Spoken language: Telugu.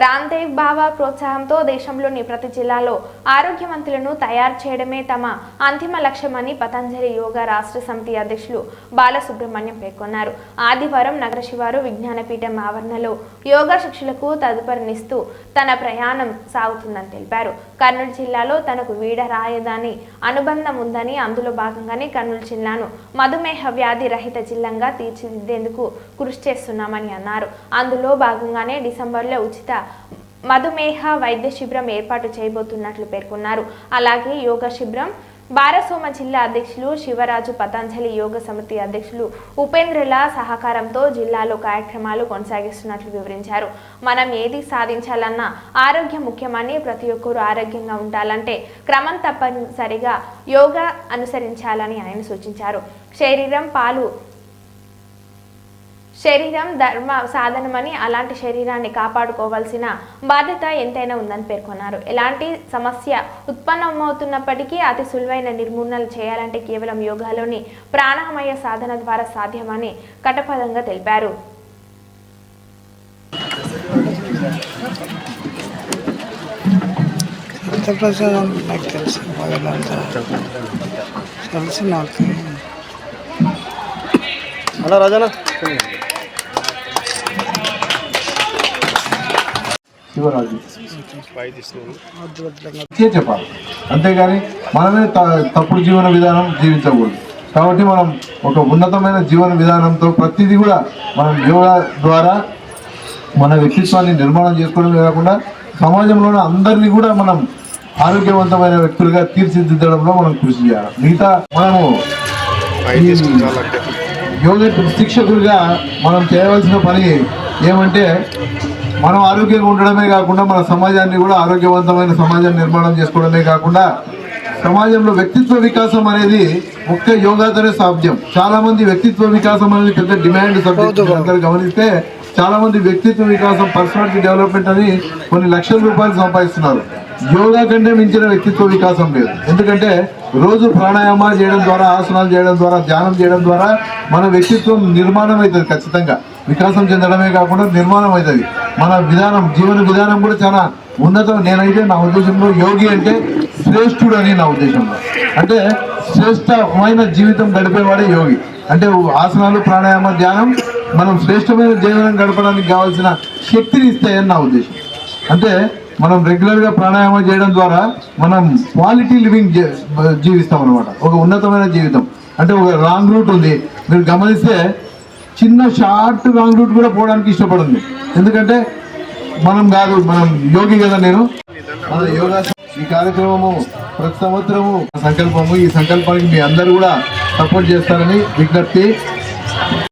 రామ్దేవ్ బాబా ప్రోత్సాహంతో దేశంలోని ప్రతి జిల్లాలో ఆరోగ్యవంతులను తయారు చేయడమే తమ అంతిమ లక్ష్యమని పతంజలి యోగా రాష్ట్ర సమితి అధ్యక్షులు బాలసుబ్రహ్మణ్యం పేర్కొన్నారు. ఆదివారం నగర శివారు విజ్ఞానపీఠం ఆవరణలో యోగా శిక్షులకు తదుపరినిస్తూ తన ప్రయాణం సాగుతుందని తెలిపారు. కర్నూలు జిల్లాలో తనకు వీడ రాయదాని అనుబంధం ఉందని, అందులో భాగంగానే కర్నూలు జిల్లాను మధుమేహ వ్యాధి రహిత జిల్లాగా తీర్చిదిద్దేందుకు కృషి చేస్తున్నామని అన్నారు. అందులో భాగంగానే డిసెంబర్లో ఉచిత మధుమేహ వైద్య శిబిరం ఏర్పాటు చేయబోతున్నట్లు పేర్కొన్నారు. అలాగే యోగా శిబిరం బారసోమ జిల్లా అధ్యక్షులు శివరాజు, పతంజలి యోగ సమితి అధ్యక్షులు ఉపేంద్రల సహకారంతో జిల్లాలో కార్యక్రమాలు కొనసాగిస్తున్నట్లు వివరించారు. మనం ఏది సాధించాలన్నా ఆరోగ్యం ముఖ్యమని, ప్రతి ఒక్కరూ ఆరోగ్యంగా ఉండాలంటే క్రమం తప్పనిసరిగా యోగా అనుసరించాలని ఆయన సూచించారు. శరీరం ధర్మ సాధనమని, అలాంటి శరీరాన్ని కాపాడుకోవాల్సిన బాధ్యత ఎంతైనా ఉందని పేర్కొన్నారు. ఎలాంటి సమస్య ఉత్పన్నమవుతున్నప్పటికీ అతి సులువైన నిర్మూలన చేయాలంటే కేవలం యోగాలోని ప్రాణాయామ సాధన ద్వారా సాధ్యమని కటపదంగా తెలిపారు. చెప్పాలి, అంతేగాని మనమే తప్పుడు జీవన విధానం జీవించకూడదు. కాబట్టి మనం ఒక ఉన్నతమైన జీవన విధానంతో ప్రతిదీ కూడా మనం యోగా ద్వారా మన వ్యక్తిత్వాన్ని నిర్మాణం చేసుకోవడమే కాకుండా సమాజంలోనే అందరినీ కూడా మనం ఆరోగ్యవంతమైన వ్యక్తులుగా తీర్చిదిద్దడంలో మనం కృషి చేయాలి. మిగతా మనము యోగా శిక్షకులుగా మనం చేయవలసిన పని ఏమంటే, మనం ఆరోగ్యంగా ఉండడమే కాకుండా మన సమాజాన్ని కూడా ఆరోగ్యవంతమైన సమాజాన్ని నిర్మాణం చేసుకోవడమే కాకుండా సమాజంలో వ్యక్తిత్వ వికాసం అనేది ఒక్క యోగాతోనే సాధ్యం. చాలా మంది వ్యక్తిత్వ వికాసం అనేది పెద్ద డిమాండ్ సబ్జెక్ట్. అందరూ గమనిస్తే చాలా మంది వ్యక్తిత్వ వికాసం, పర్సనాలిటీ డెవలప్మెంట్ అని కొన్ని లక్షల రూపాయలు సంపాదిస్తున్నారు. యోగా కంటే మించిన వ్యక్తిత్వ వికాసం లేదు. ఎందుకంటే రోజు ప్రాణాయామాలు చేయడం ద్వారా, ఆసనాలు చేయడం ద్వారా, ధ్యానం చేయడం ద్వారా మన వ్యక్తిత్వం నిర్మాణం అవుతుంది. ఖచ్చితంగా వికాసం చెందడమే కాకుండా నిర్మాణం అవుతుంది. మన విధానం, జీవన విధానం కూడా చాలా ఉన్నతం. నేనైతే నా ఉద్దేశంలో యోగి అంటే శ్రేష్ఠుడు అని నా ఉద్దేశంలో. అంటే శ్రేష్టమైన జీవితం గడిపేవాడే యోగి. అంటే ఆసనాలు, ప్రాణాయామ, ధ్యానం మనం శ్రేష్టమైన జీవనం గడపడానికి కావాల్సిన శక్తిని ఇస్తాయని నా ఉద్దేశం. అంటే మనం రెగ్యులర్గా ప్రాణాయామం చేయడం ద్వారా మనం క్వాలిటీ లివింగ్ జీవిస్తాం అనమాట. ఒక ఉన్నతమైన జీవితం. అంటే ఒక రాంగ్ రూట్ ఉంది, మీరు గమనిస్తే చిన్న షార్ట్ రాంగ్ రూట్ కూడా పోవడానికి ఇష్టపడింది. ఎందుకంటే మనం యోగి కదా. నేను మన యోగా ఈ కార్యక్రమము ప్రతి సంవత్సరము సంకల్పము. ఈ సంకల్పానికి మీ అందరూ కూడా సపోర్ట్ చేస్తారని విజ్ఞప్తి.